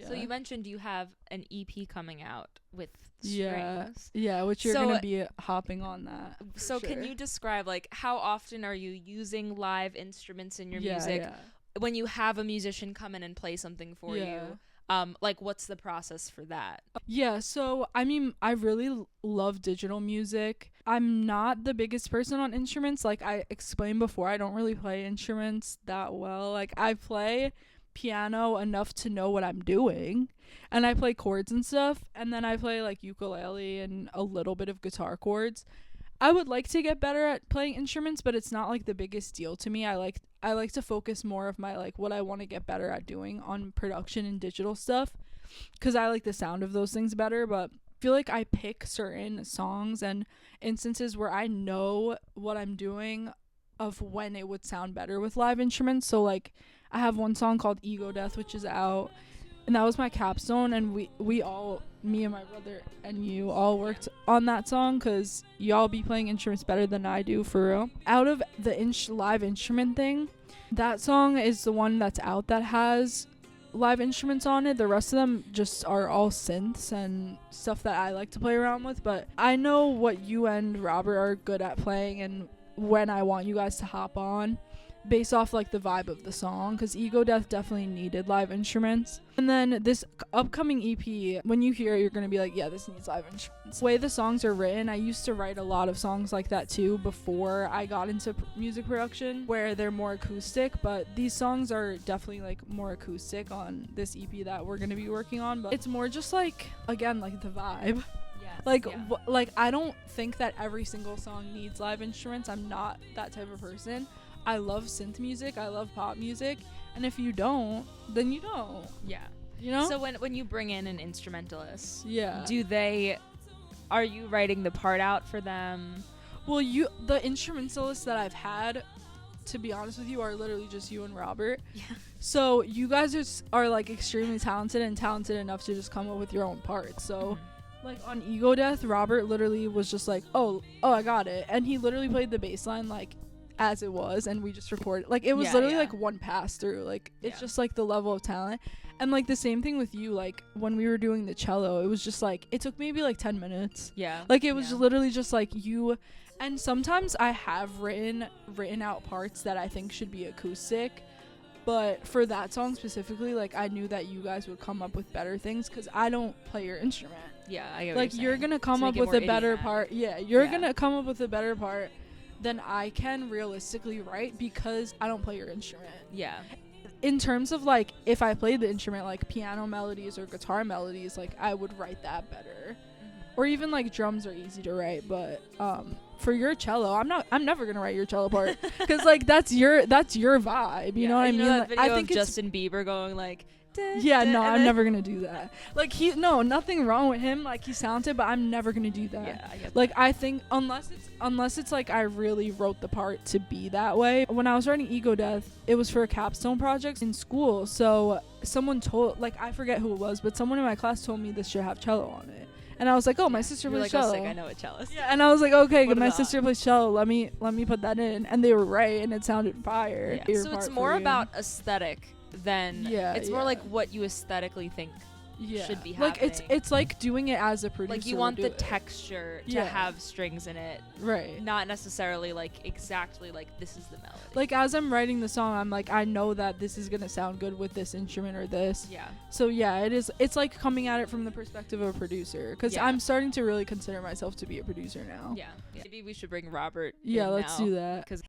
So you mentioned you have an EP coming out with Yeah. strings. Yeah, which you're going to be hopping on that. So sure. Can you describe, like, how often are you using live instruments in your music? Yeah. When you have a musician come in and play something for you, like, what's the process for that? Yeah, so I mean, I really love digital music. I'm not the biggest person on instruments. Like I explained before, I don't really play instruments that well. Like I play piano enough to know what I'm doing, and I play chords and stuff, and then I play like ukulele and a little bit of guitar chords. I would like to get better at playing instruments, but it's not like the biggest deal to me. I like to focus more of my like what I want to get better at doing on production and digital stuff, cuz I like the sound of those things better, but I feel like I pick certain songs and instances where I know what I'm doing of when it would sound better with live instruments. So like I have one song called Ego Death, which is out, and that was my capstone, and we all, me and my brother and you, all worked on that song because y'all be playing instruments better than I do, for real. Out of the live instrument thing, that song is the one that's out that has live instruments on it. The rest of them just are all synths and stuff that I like to play around with, but I know what you and Robert are good at playing and when I want you guys to hop on based off like the vibe of the song, because Ego Death definitely needed live instruments. And then this upcoming EP, when you hear it, you're gonna be like, yeah, this needs live instruments. The way the songs are written, I used to write a lot of songs like that too before I got into music production, where they're more acoustic, but these songs are definitely like more acoustic on this EP that we're gonna be working on. But it's more just like, again, like the vibe. Like, like I don't think that every single song needs live instruments. I'm not that type of person. I love synth music, I love pop music, and if you don't, then you don't. Yeah. You know? So when you bring in an instrumentalist, yeah, are you writing the part out for them? Well, the instrumentalists that I've had, to be honest with you, are literally just you and Robert. Yeah. So you guys are like extremely talented enough to just come up with your own parts. So like on Ego Death, Robert literally was just like, oh, I got it, and he literally played the bass line like as it was, and we just recorded. Like it was literally like one pass through. Like it's just like the level of talent. And like the same thing with you, like when we were doing the cello, it was just like it took maybe like 10 minutes. Yeah. Like it was literally just like you. And sometimes I have written out parts that I think should be acoustic, but for that song specifically, like I knew that you guys would come up with better things because I don't play your instrument. Yeah, I get like what you're gonna come up with a better part. Yeah, you're gonna come up with a better part than I can realistically write because I don't play your instrument. Yeah. In terms of like if I played the instrument, like piano melodies or guitar melodies, like I would write that better. Or even like drums are easy to write, but for your cello, I'm never gonna write your cello part because like that's your vibe. You know what I mean? That like, video I think of Justin Bieber going like. Yeah, no, I'm never gonna do that. Like nothing wrong with him. Like he's talented, but I'm never gonna do that. Yeah, I get like that. I think unless it's like I really wrote the part to be that way. When I was writing Ego Death, it was for a capstone project in school. So someone told, like I forget who it was, but someone in my class told me this should have cello on it. And I was like, oh, my sister plays cello. Sick, I know a cellist. Yeah, and I was like, okay, my sister plays cello. Let me put that in. And they were right, and it sounded fire. Yeah. So it's more about aesthetic than it's more like what you aesthetically think should be happening. Like it's like doing it as a producer. Like you want the texture to have strings in it, right? Not necessarily like exactly like this is the melody. Like as I'm writing the song, I'm like, I know that this is gonna sound good with this instrument or this. Yeah. So yeah, it is. It's like coming at it from the perspective of a producer, because I'm starting to really consider myself to be a producer now. Yeah. Maybe we should bring Robert. Yeah, let's do that.